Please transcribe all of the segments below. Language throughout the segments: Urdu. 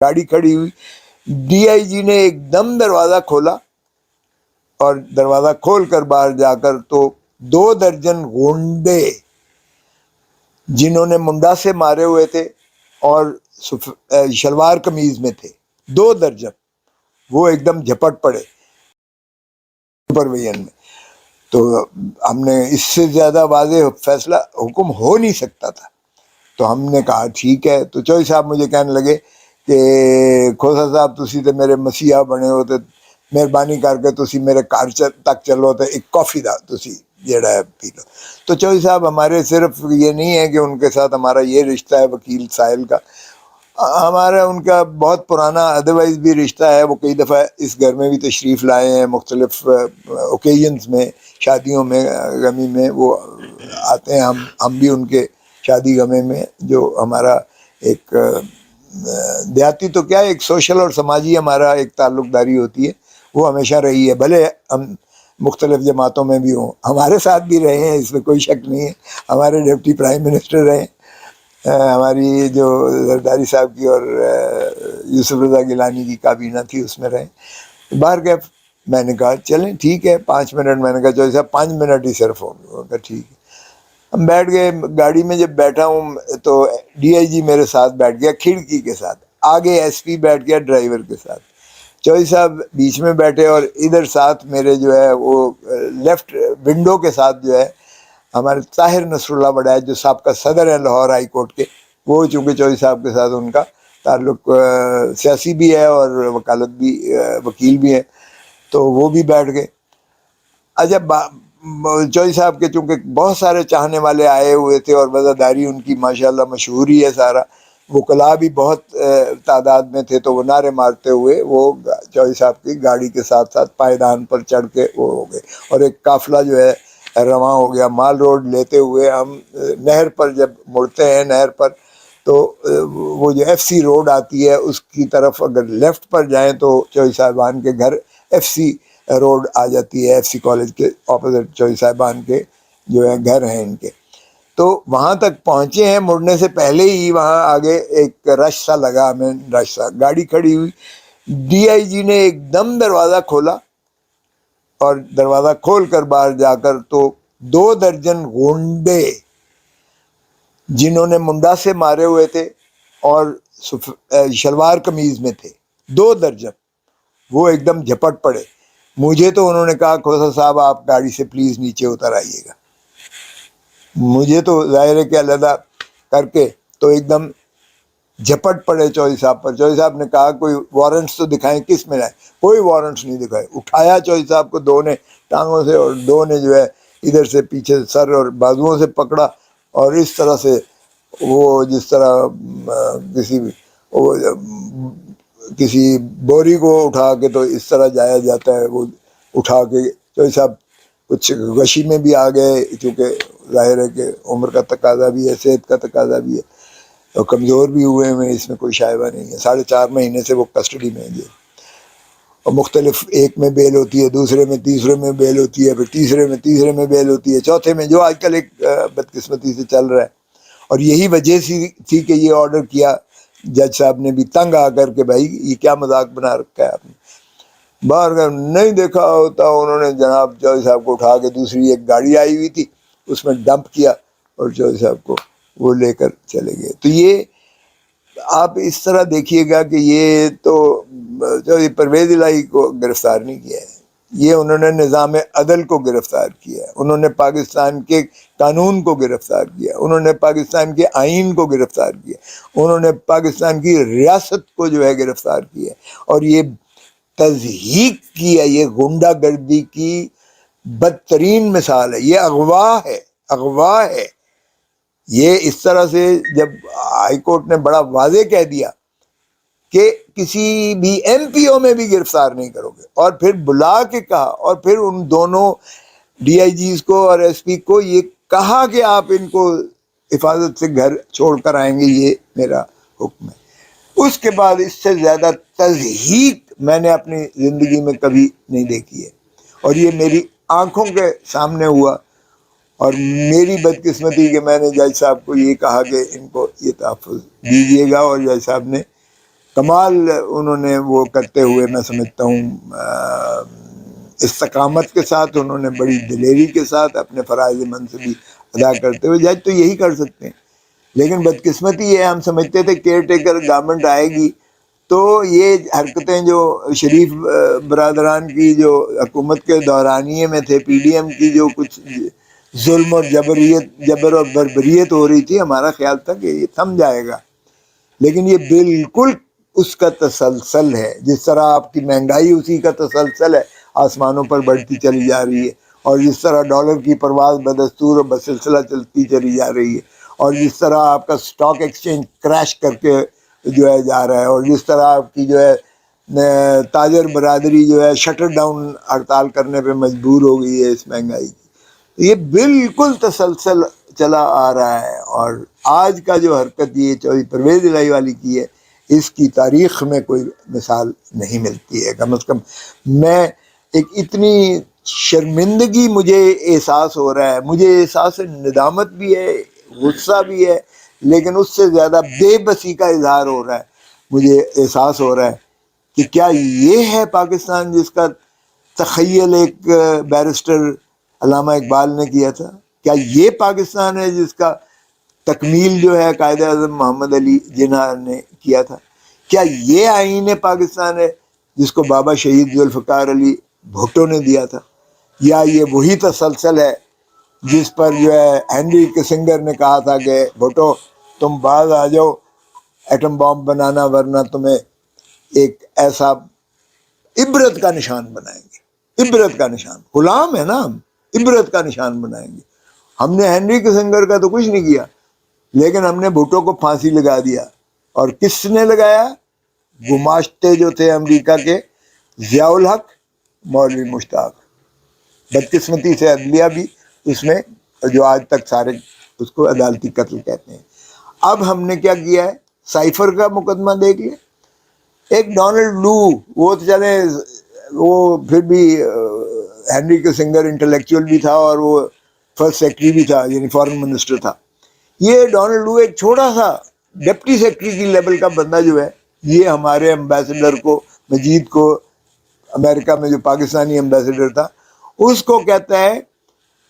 گاڑی کھڑی ہوئی, ڈی آئی جی نے ایک دم دروازہ کھولا اور دروازہ کھول کر باہر جا کر تو 2 درجن گونڈے جنہوں نے منڈا سے مارے ہوئے تھے اور شلوار قمیض میں تھے, 2 درجن, وہ ایک دم جھپٹ پڑے سپرویژن میں. تو ہم نے اس سے زیادہ واضح فیصلہ حکم ہو نہیں سکتا تھا. تو ہم نے کہا ٹھیک ہے. تو چوہی صاحب مجھے کہنے لگے کہ کھوسا صاحب تسی تے میرے مسیحا بنے ہو, تے مہربانی کر کے تسی میرے گھر تک چلو تے ایک کافی دا تسی جیڑا ہے پی لو. تو چوہی صاحب ہمارے صرف یہ نہیں ہے کہ ان کے ساتھ ہمارا یہ رشتہ ہے وکیل ساحل کا, ہمارا ان کا بہت پرانا ادروائز بھی رشتہ ہے. وہ کئی دفعہ اس گھر میں بھی تشریف لائے ہیں, مختلف اوکیزنس میں, شادیوں میں, غمی میں وہ آتے ہیں. ہم بھی ان کے شادی غمے میں, جو ہمارا ایک دیہاتی تو کیا ایک سوشل اور سماجی ہمارا ایک تعلق داری ہوتی ہے, وہ ہمیشہ رہی ہے. بھلے ہم مختلف جماعتوں میں بھی ہوں, ہمارے ساتھ بھی رہے ہیں, اس میں کوئی شک نہیں ہے. ہمارے ڈپٹی پرائم منسٹر رہے, ہماری جو زرداری صاحب کی اور یوسف رضا گیلانی کی کابینہ تھی اس میں رہے. باہر گئے, میں نے کہا چلیں ٹھیک ہے 5 منٹ, میں نے کہا چوہی صاحب 5 منٹ ہی صرف ہوں گے. کہا ٹھیک ہے. ہم بیٹھ گئے گاڑی میں. جب بیٹھا ہوں تو ڈی آئی جی میرے ساتھ بیٹھ گیا کھڑکی کے ساتھ, آگے ایس پی بیٹھ گیا ڈرائیور کے ساتھ, چوہی صاحب بیچ میں بیٹھے, اور ادھر ساتھ میرے جو ہے وہ لیفٹ ونڈو کے ساتھ جو ہے ہمارے طاہر نصر اللہ وڈائچ جو سابقہ صدر ہیں لاہور ہائی کورٹ کے, وہ چونکہ چوہی صاحب کے ساتھ ان کا تعلق سیاسی بھی ہے اور وکالت بھی, وکیل بھی ہے, تو وہ بھی بیٹھ گئے. اچھا, چوہی صاحب کے چونکہ بہت سارے چاہنے والے آئے ہوئے تھے اور وزاداری ان کی ماشاءاللہ مشہور ہی ہے سارا, وکلاء بھی بہت تعداد میں تھے, تو وہ نعرے مارتے ہوئے وہ چوہی صاحب کی گاڑی کے ساتھ ساتھ پائیدان پر چڑھ کے وہ ہو گئے, اور ایک قافلہ جو ہے رواں ہو گیا. مال روڈ لیتے ہوئے ہم نہر پر جب مڑتے ہیں, نہر پر تو وہ جو ایف سی روڈ آتی ہے اس کی طرف اگر لیفٹ پر جائیں تو چوہی صاحبان کے گھر ایف سی روڈ آ جاتی ہے, ایف سی کالج کے اپوزٹ چوہی صاحبان کے جو ہے گھر ہیں ان کے. تو وہاں تک پہنچے ہیں, مڑنے سے پہلے ہی وہاں آگے ایک رش سا لگا ہمیں, رش سا, گاڑی کھڑی ہوئی, ڈی آئی جی نے ایک دم دروازہ کھولا اور دروازہ کھول کر باہر جا کر تو 2 درجن گونڈے جنہوں نے منڈا سے مارے ہوئے تھے اور شلوار قمیض میں تھے, 2 درجن, وہ ایک دم جھپٹ پڑے. مجھے تو انہوں نے کہا کھوسا صاحب آپ گاڑی سے پلیز نیچے اتر آئیے گا. مجھے تو ظاہر ہے کہ علیحدہ کر کے تو ایک دم جھپٹ پڑے چوہی صاحب پر. چوہی صاحب نے کہا کوئی وارنٹس تو دکھائیں, کس میں لائیں, کوئی وارنٹس نہیں دکھائے. اٹھایا چوہی صاحب کو 2 نے ٹانگوں سے, اور 2 نے جو ہے ادھر سے پیچھے سر اور بازوؤں سے پکڑا, اور اس طرح سے وہ جس طرح کسی بوری کو اٹھا کے تو اس طرح جایا جاتا ہے, وہ اٹھا کے چوہی صاحب کچھ غشی میں بھی آ گئے, چونکہ ظاہر ہے کہ عمر کا تقاضا بھی ہے, صحت کا تقاضا بھی ہے, اور کمزور بھی ہوئے ہیں, اس میں کوئی شائبہ نہیں ہے. 4.5 مہینے سے وہ کسٹڈی میں ہیں, اور مختلف, ایک میں بیل ہوتی ہے, دوسرے میں, تیسرے میں بیل ہوتی ہے, پھر تیسرے میں بیل ہوتی ہے, چوتھے میں, جو آج کل ایک بدقسمتی سے چل رہا ہے. اور یہی وجہ تھی کہ یہ آرڈر کیا جج صاحب نے بھی تنگ آ کر کے بھائی یہ کیا مذاق بنا رکھا ہے آپ نے. باہر نہیں دیکھا ہوتا انہوں نے جناب چوہی صاحب کو اٹھا کے دوسری ایک گاڑی آئی ہوئی تھی اس میں ڈمپ کیا, اور چوہی صاحب کو وہ لے کر چلے گئے. تو یہ آپ اس طرح دیکھیے گا کہ یہ تو پرویز الہی کو گرفتار نہیں کیا ہے, یہ انہوں نے نظام عدل کو گرفتار کیا ہے, انہوں نے پاکستان کے قانون کو گرفتار کیا, انہوں نے پاکستان کے آئین کو گرفتار کیا, انہوں نے پاکستان کی ریاست کو جو ہے گرفتار کیا, اور یہ تضحیق کی ہے, یہ غنڈہ گردی کی بدترین مثال ہے, یہ اغوا ہے, اغوا ہے. یہ اس طرح سے جب ہائی کورٹ نے بڑا واضح کہہ دیا کہ کسی بھی ایم پی او میں بھی گرفتار نہیں کرو گے, اور پھر بلا کے کہا, اور پھر ان دونوں ڈی آئی جیز کو اور ایس پی کو یہ کہا کہ آپ ان کو حفاظت سے گھر چھوڑ کر آئیں گے, یہ میرا حکم ہے. اس کے بعد اس سے زیادہ تضحیق میں نے اپنی زندگی میں کبھی نہیں دیکھی ہے, اور یہ میری آنکھوں کے سامنے ہوا. اور میری بدقسمتی کہ میں نے جج صاحب کو یہ کہا کہ ان کو یہ تحفظ دیجیے گا, اور جج صاحب نے کمال انہوں نے وہ کرتے ہوئے میں سمجھتا ہوں استقامت کے ساتھ، انہوں نے بڑی دلیری کے ساتھ اپنے فرائض منصبی ادا کرتے ہوئے، جج تو یہی کر سکتے ہیں. لیکن بدقسمتی ہے، ہم سمجھتے تھے کیئر ٹیکر گورنمنٹ آئے گی تو یہ حرکتیں جو شریف برادران کی جو حکومت کے دورانیے میں تھے، پی ڈی ایم کی جو کچھ ظلم اور جبر اور بربریت ہو رہی تھی، ہمارا خیال تھا کہ یہ تھم جائے گا. لیکن یہ بالکل اس کا تسلسل ہے. جس طرح آپ کی مہنگائی اسی کا تسلسل ہے، آسمانوں پر بڑھتی چلی جا رہی ہے، اور جس طرح ڈالر کی پرواز بدستور اور بسلسلہ چلتی چلی جا رہی ہے، اور جس طرح آپ کا سٹاک ایکسچینج کریش کر کے جو ہے جا رہا ہے، اور جس طرح آپ کی جو ہے تاجر برادری جو ہے شٹر ڈاؤن ہڑتال کرنے پہ مجبور ہو گئی ہے اس مہنگائی کی. یہ بالکل تسلسل چلا آ رہا ہے. اور آج کا جو حرکت یہ چودھری پرویز الہی والی کی ہے، اس کی تاریخ میں کوئی مثال نہیں ملتی ہے. کم از کم میں ایک اتنی شرمندگی مجھے احساس ہو رہا ہے، مجھے احساس ندامت بھی ہے، غصہ بھی ہے، لیکن اس سے زیادہ بے بسی کا اظہار ہو رہا ہے. مجھے احساس ہو رہا ہے کہ کیا یہ ہے پاکستان جس کا تخیل ایک بیرسٹر علامہ اقبال نے کیا تھا؟ کیا یہ پاکستان ہے جس کا تکمیل جو ہے قائد اعظم محمد علی جناح نے کیا تھا؟ کیا یہ آئین پاکستان ہے جس کو بابا شہید ذوالفقار علی بھٹو نے دیا تھا؟ یا یہ وہی تسلسل ہے جس پر جو ہے ہینری کسنگر نے کہا تھا کہ بھٹو تم باز آ جاؤ ایٹم بام بنانا، ورنہ تمہیں ایک ایسا عبرت کا نشان بنائیں گے. عبرت کا نشان، غلام ہے نا ہم، عبرت کا نشان بنائیں گے. ہم نے ہینری کسنگر کا تو کچھ نہیں کیا، لیکن ہم نے بھٹو کو پھانسی لگا دیا. اور کس نے لگایا؟ گماشتے جو تھے امریکہ کے، ضیاء الحق، مولوی مشتاق. بدقسمتی سے عدلیہ بھی اس میں، جو آج تک سارے اس کو عدالتی قتل کہتے ہیں. اب ہم نے کیا کیا ہے؟ سائفر کا مقدمہ دیکھ لیں. ایک ڈونلڈ لو، وہ تو چلے وہ پھر بھی ہینری کسنگر انٹلیکچوئل بھی تھا اور وہ فرسٹ سیکرٹری بھی تھا، یعنی فارن منسٹر تھا. یہ ڈونلڈ لو ایک چھوٹا سا ڈپٹی سیکرٹری کی لیول کا بندہ جو ہے، یہ ہمارے امبیسڈر کو، مجید کو، امریکہ میں جو پاکستانی امبیسڈر تھا، اس کو کہتا ہے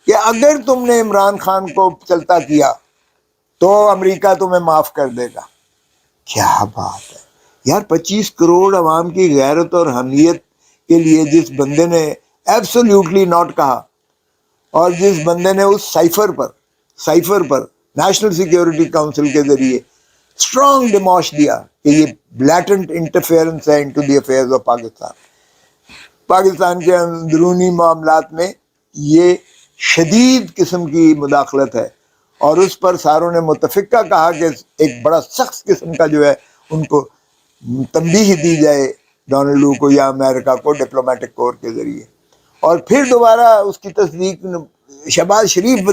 کہ اگر تم نے عمران خان کو چلتا کیا تو امریکہ تمہیں معاف کر دے گا. کیا بات ہے یار! 25 کروڑ عوام کی غیرت اور حمیت کے لیے جس بندے نے ایبسلیوٹلی ناٹ کہا، اور جس بندے نے اس سائفر پر نیشنل سیکیورٹی کاؤنسل کے ذریعے اسٹرانگ ڈیموش دیا کہ یہ بلیٹنٹ انٹرفیئرنس ہے into the affairs of Pakistan کے اندرونی معاملات میں یہ شدید قسم کی مداخلت ہے. اور اس پر ساروں نے متفقہ کہا کہ ایک بڑا سخت قسم کا جو ہے ان کو تنبیہ دی جائے ڈونلڈ لو کو یا امریکہ کو ڈپلومیٹک کور کے ذریعے. اور پھر دوبارہ اس کی تصدیق شہباز شریف